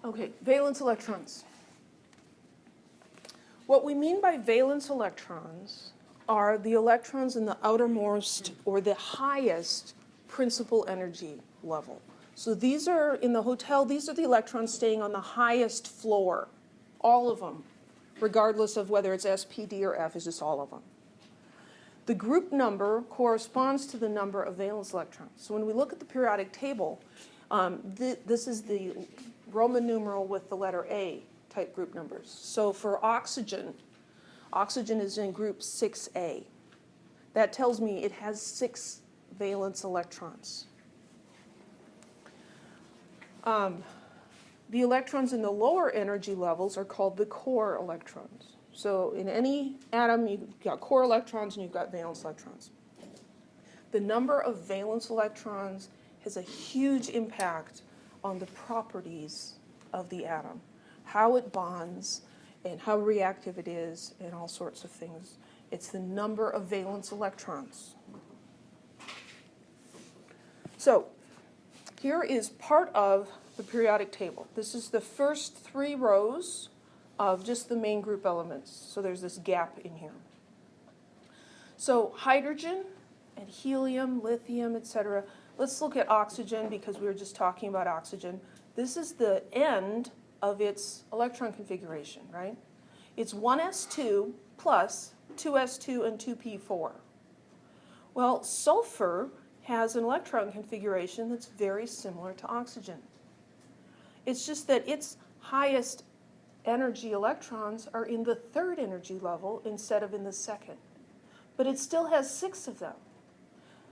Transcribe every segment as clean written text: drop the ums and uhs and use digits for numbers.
Okay, valence electrons. What we mean by valence electrons are the electrons in the outermost or the highest principal energy level. So these are, in the hotel, these are the electrons staying on the highest floor. All of them, regardless of whether it's S, P, D, or F, is just all of them. The group number corresponds to the number of valence electrons. So when we look at the periodic table, this is the Roman numeral with the letter A type group numbers. So for oxygen, oxygen is in group 6A. That tells me it has 6 valence electrons. The electrons in the lower energy levels are called the core electrons. So in any atom, you've got core electrons and you've got valence electrons. The number of valence electrons has a huge impact on the properties of the atom, how it bonds and how reactive it is and all sorts of things. It's the number of valence electrons. So here is part of the periodic table. This is the first 3 rows of just the main group elements. So there's this gap in here. So hydrogen and helium, lithium, etc. Let's look at oxygen because we were just talking about oxygen. This is the end of its electron configuration, right? It's 1s2 plus 2s2 and 2p4. Well, sulfur has an electron configuration that's very similar to oxygen. It's just that its highest energy electrons are in the 3rd energy level instead of in the 2nd. But it still has 6 of them.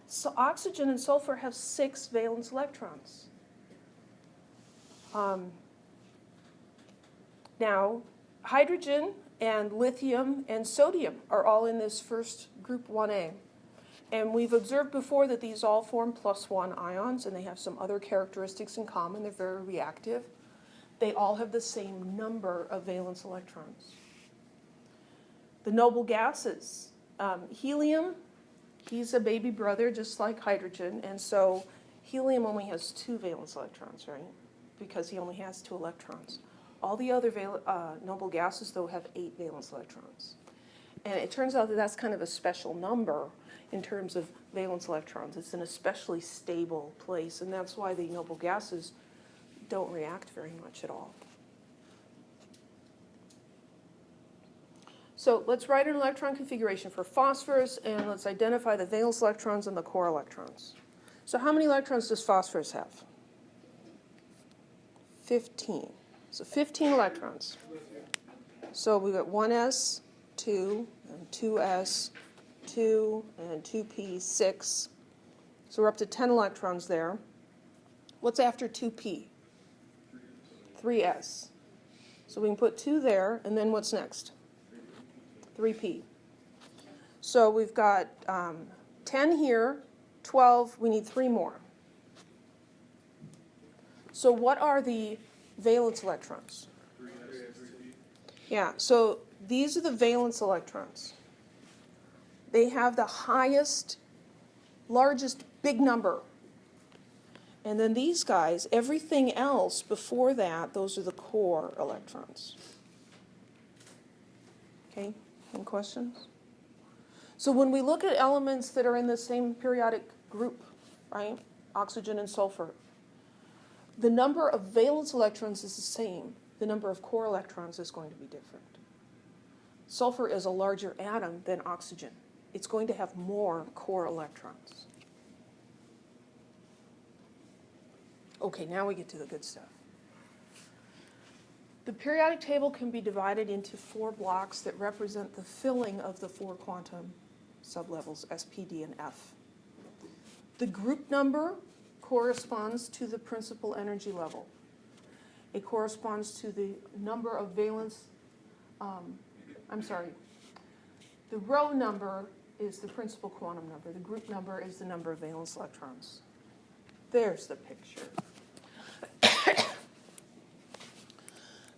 So oxygen and sulfur have 6 valence electrons. Now, hydrogen and lithium and sodium are all in this first group 1A. And we've observed before that these all form +1 ions, and they have some other characteristics in common. They're very reactive. They all have the same number of valence electrons. The noble gases, helium, he's a baby brother just like hydrogen, and so helium only has 2 valence electrons, right? Because he only has 2 electrons. All the other noble gases, though, have 8 valence electrons. And it turns out that that's kind of a special number in terms of valence electrons. It's an especially stable place, and that's why the noble gases don't react very much at all. So let's write an electron configuration for phosphorus, and let's identify the valence electrons and the core electrons. So how many electrons does phosphorus have? 15. So 15 electrons. So we've got 1s, 2, and 2s, 2, and 2p, 6. So we're up to 10 electrons there. What's after 2p? 3s. So we can put 2 there, and then what's next? 3p. So we've got 10 here, 12, we need 3 more. So what are the valence electrons? Yeah, so these are the valence electrons. They have the highest, largest big number. And then these guys, everything else before that, those are the core electrons. Okay, any questions? So when we look at elements that are in the same periodic group, right, oxygen and sulfur, the number of valence electrons is the same. The number of core electrons is going to be different. Sulfur is a larger atom than oxygen. It's going to have more core electrons. Okay, now we get to the good stuff. The periodic table can be divided into 4 blocks that represent the filling of the 4 quantum sublevels, S, P, D, and F. The group number corresponds to the principal energy level. It corresponds to the number of valence, the row number is the principal quantum number. The group number is the number of valence electrons. There's the picture.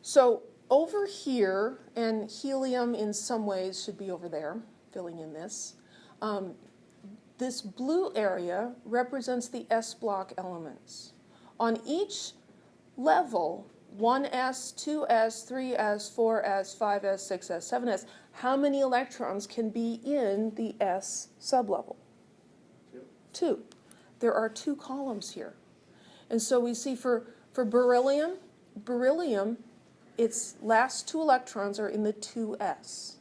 So over here, and helium in some ways should be over there, filling in this. This blue area represents the S block elements. On each level, 1s, 2s, 3s, 4s, 5s, 6s, 7s. How many electrons can be in the s sublevel? 2. There are 2 columns here. And so we see for beryllium, its last 2 electrons are in the 2s.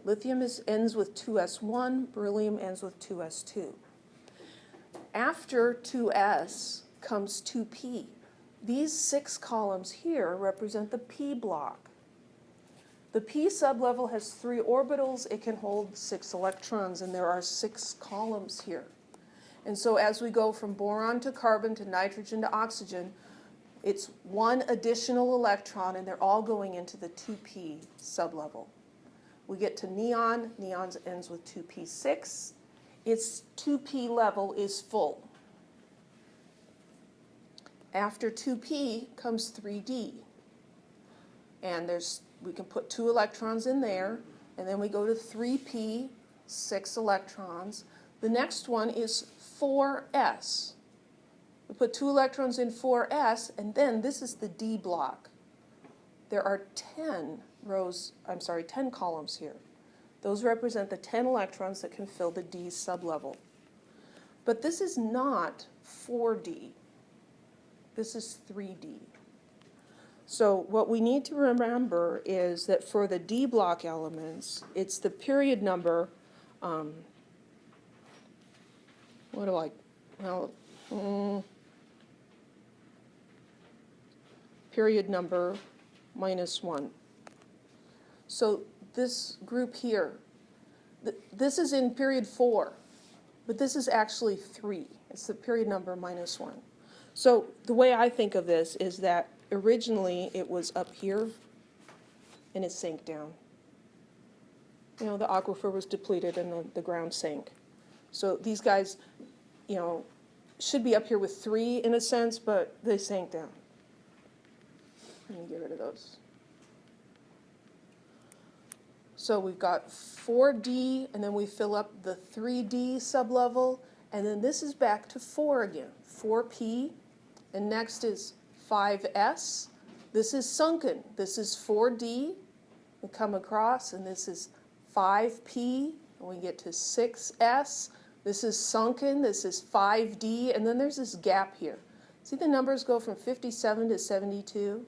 Lithium ends with 2s1, beryllium ends with 2s2. After 2s comes 2p. These 6 columns here represent the p block. The p sublevel has 3 orbitals. It can hold 6 electrons, and there are 6 columns here. And so as we go from boron to carbon to nitrogen to oxygen, it's 1 additional electron, and they're all going into the 2p sublevel. We get to neon. Neon ends with 2p6. Its 2p level is full. After 2p comes 3d. And we can put 2 electrons in there, and then we go to 3p, 6 electrons. The next one is 4s. We put 2 electrons in 4s, and then this is the d block. There are 10 columns here. Those represent the 10 electrons that can fill the d sublevel. But this is not 4d. This is 3d. So what we need to remember is that for the d block elements, it's the period number, period number -1. So this group here, this is in period 4, but this is actually 3. It's the period number -1. So the way I think of this is that originally it was up here, and it sank down. You know, the aquifer was depleted and the ground sank. So these guys, you know, should be up here with 3 in a sense, but they sank down. Let me get rid of those. So we've got 4d, and then we fill up the 3d sublevel, and then this is back to 4 again, 4p, and next is 5s. This is sunken. This is 4d. We come across, and this is 5p, and we get to 6s. This is sunken. This is 5d, and then there's this gap here. See the numbers go from 57 to 72?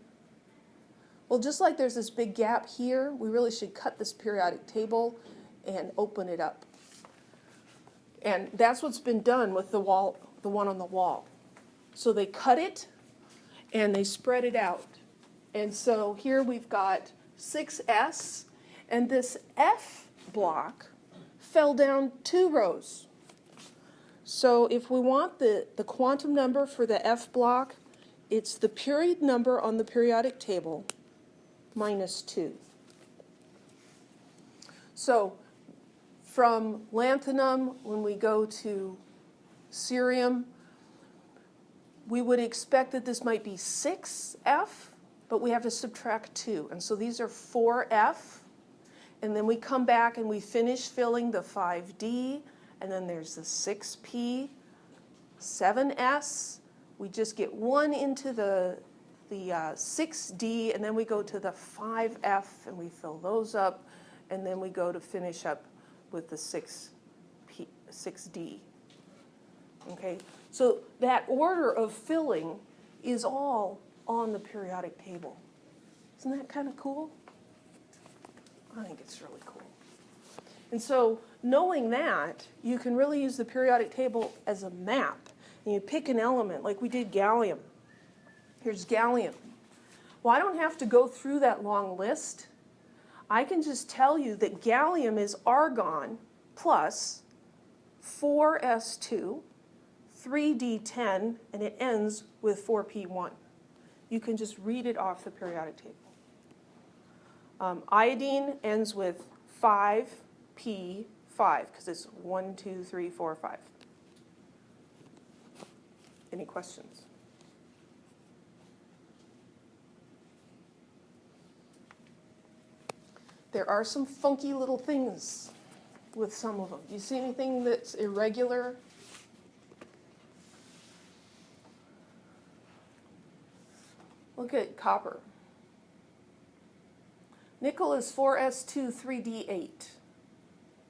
Well, just like there's this big gap here, we really should cut this periodic table and open it up. And that's what's been done with the one on the wall. So they cut it and they spread it out. And so here we've got 6s, and this F block fell down 2 rows. So if we want the quantum number for the F block, it's the period number on the periodic table -2. So from lanthanum, when we go to cerium, we would expect that this might be 6F, but we have to subtract 2. And so these are 4F. And then we come back and we finish filling the 5D. And then there's the 6P, 7S. We just get 1 into the 6D, and then we go to the 5F, and we fill those up. And then we go to finish up with the 6D. Okay, so that order of filling is all on the periodic table. Isn't that kind of cool? I think it's really cool. And so knowing that, you can really use the periodic table as a map. And you pick an element, like we did gallium. Here's gallium. Well, I don't have to go through that long list. I can just tell you that gallium is argon plus 4s2, 3d10, and it ends with 4p1. You can just read it off the periodic table. Iodine ends with 5p5 because it's 1, 2, 3, 4, 5. Any questions? There are some funky little things with some of them. Do you see anything that's irregular? Look at copper. Nickel is 4s2 3d8.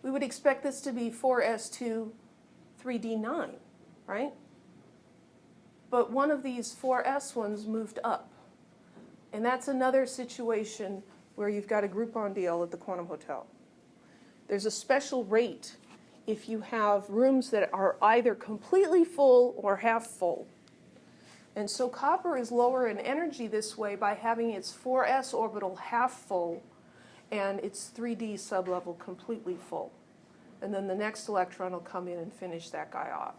We would expect this to be 4s2 3d9, right? But one of these 4s ones moved up. And that's another situation where you've got a Groupon deal at the Quantum Hotel. There's a special rate if you have rooms that are either completely full or half full. And so copper is lower in energy this way by having its 4s orbital half full and its 3d sublevel completely full. And then the next electron will come in and finish that guy off.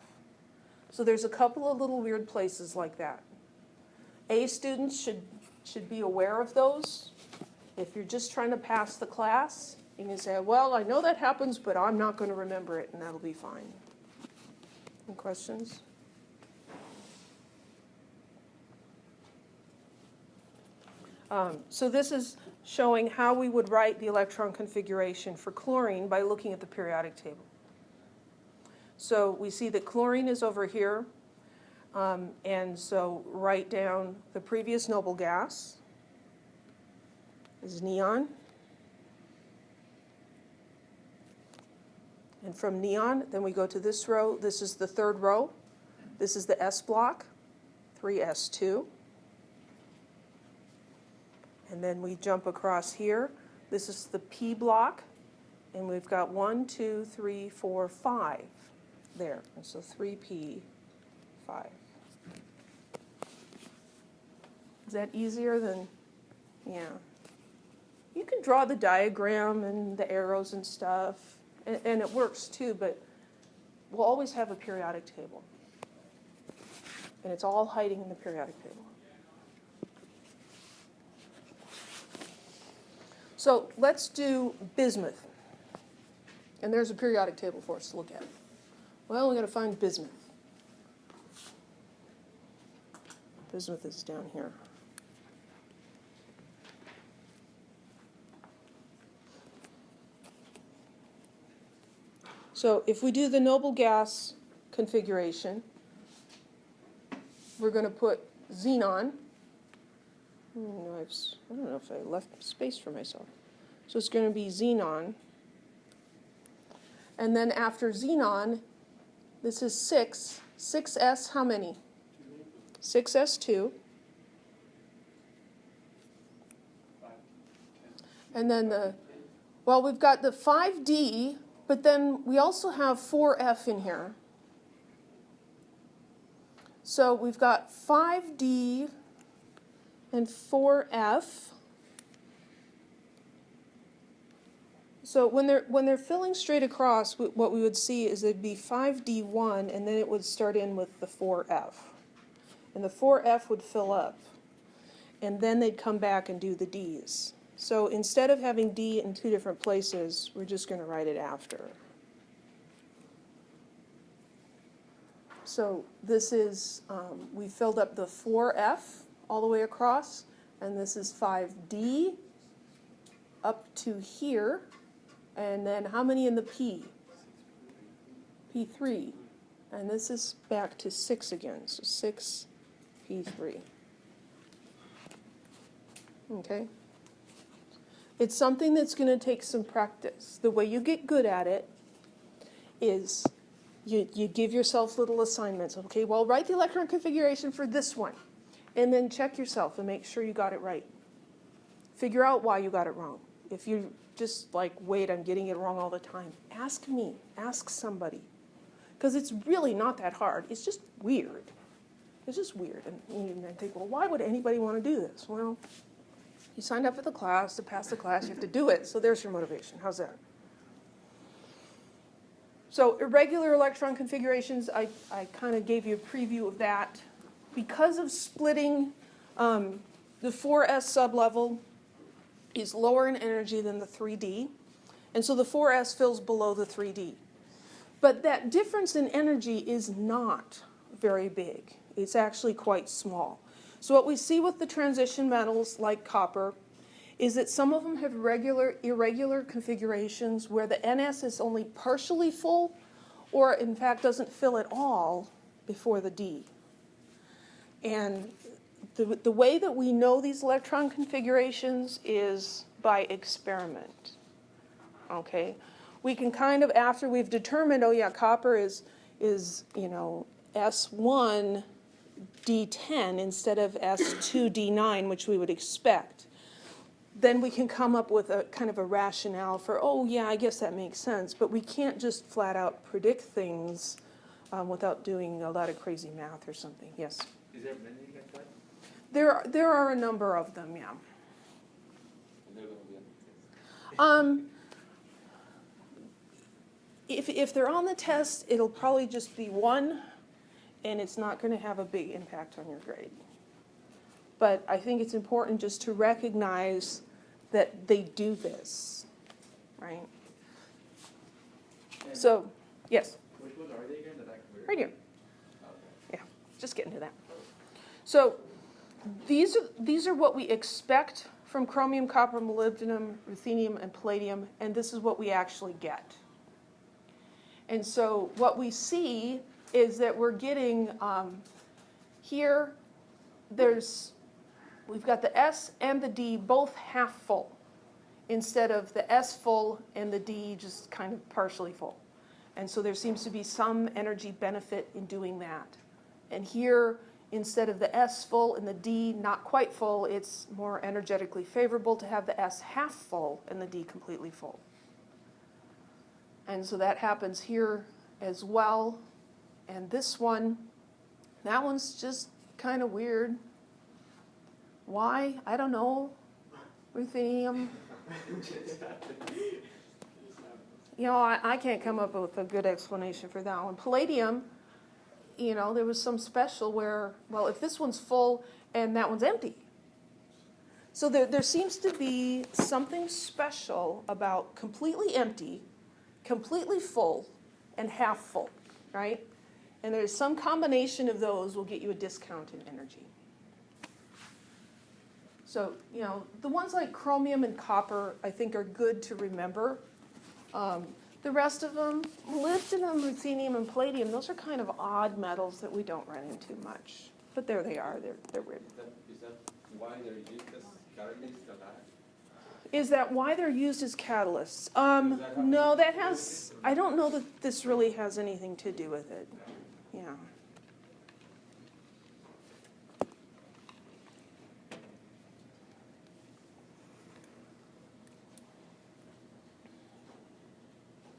So there's a couple of little weird places like that. A students should be aware of those. If you're just trying to pass the class, you can say, well, I know that happens, but I'm not going to remember it, and that'll be fine. Any questions? So this is showing how we would write the electron configuration for chlorine by looking at the periodic table. So we see that chlorine is over here, and so write down the previous noble gas is neon. And from neon, then we go to this row. This is the third row. This is the S block, 3s2. And then we jump across here. This is the P block, and we've got 1, 2, 3, 4, 5 there. And so 3p, 5. Is that easier than, yeah. You can draw the diagram and the arrows and stuff, and it works too, but we'll always have a periodic table. And it's all hiding in the periodic table. So let's do bismuth. And there's a periodic table for us to look at. Well, we're going to find bismuth. Bismuth is down here. So if we do the noble gas configuration, we're going to put xenon. I don't know if I left space for myself. So it's going to be xenon. And then after xenon, this is 6. 6s, how many? 6s2. And then we've got the 5d, but then we also have 4f in here. So we've got 5d and 4f. So when they're filling straight across, what we would see is it'd be 5d1, and then it would start in with the 4f. And the 4f would fill up. And then they'd come back and do the d's. So instead of having d in two different places, we're just going to write it after. So this is, we filled up the 4f all the way across, and this is 5d up to here. And then how many in the P? P3. And this is back to 6 again, so 6 P3. Okay? It's something that's going to take some practice. The way you get good at it is you give yourself little assignments. Okay, well, write the electron configuration for this one, and then check yourself and make sure you got it right. Figure out why you got it wrong. If you just like, wait, I'm getting it wrong all the time, ask me, ask somebody. Because it's really not that hard. It's just weird. It's just weird. And I think, well, why would anybody want to do this? Well, you signed up for the class. To pass the class, you have to do it. So there's your motivation. How's that? So irregular electron configurations, I kind of gave you a preview of that. Because of splitting, the 4s sublevel is lower in energy than the 3d. And so the 4s fills below the 3d. But that difference in energy is not very big. It's actually quite small. So what we see with the transition metals like copper is that some of them have irregular configurations where the NS is only partially full, or in fact doesn't fill at all before the D. And the way that we know these electron configurations is by experiment. Okay? We can kind of, after we've determined, oh yeah, copper is S1 D10 instead of S2 D9, which we would expect, then we can come up with a kind of a rationale for, oh yeah, I guess that makes sense. But we can't just flat out predict things without doing a lot of crazy math or something. Yes? Is there many like that? There are a number of them, yeah. And they're going to be on the test. If they're on the test, it'll probably just be one, and it's not going to have a big impact on your grade. But I think it's important just to recognize that they do this, right? And So, yes, which ones are they again? That I can right here. Okay. Yeah, just getting to that. So these are what we expect from chromium, copper, molybdenum, ruthenium, and palladium, and this is what we actually get. And so what we see is that we're getting here, we've got the S and the D both half full, instead of the S full and the D just kind of partially full. And so there seems to be some energy benefit in doing that. And here, instead of the S full and the D not quite full, it's more energetically favorable to have the S half full and the D completely full. And so that happens here as well. And this one, that one's just kind of weird. Why? I don't know. Ruthenium. I can't come up with a good explanation for that one. Palladium, there was some special where, well, if this one's full and that one's empty. So there seems to be something special about completely empty, completely full, and half full, right? And there's some combination of those will get you a discount in energy. So, the ones like chromium and copper, I think, are good to remember. The rest of them, molybdenum, ruthenium, and palladium, those are kind of odd metals that we don't run into much. But there they are. They're weird. Is that why they're used as catalysts? Is that why they're used as catalysts? No, I don't know that this really has anything to do with it. Yeah.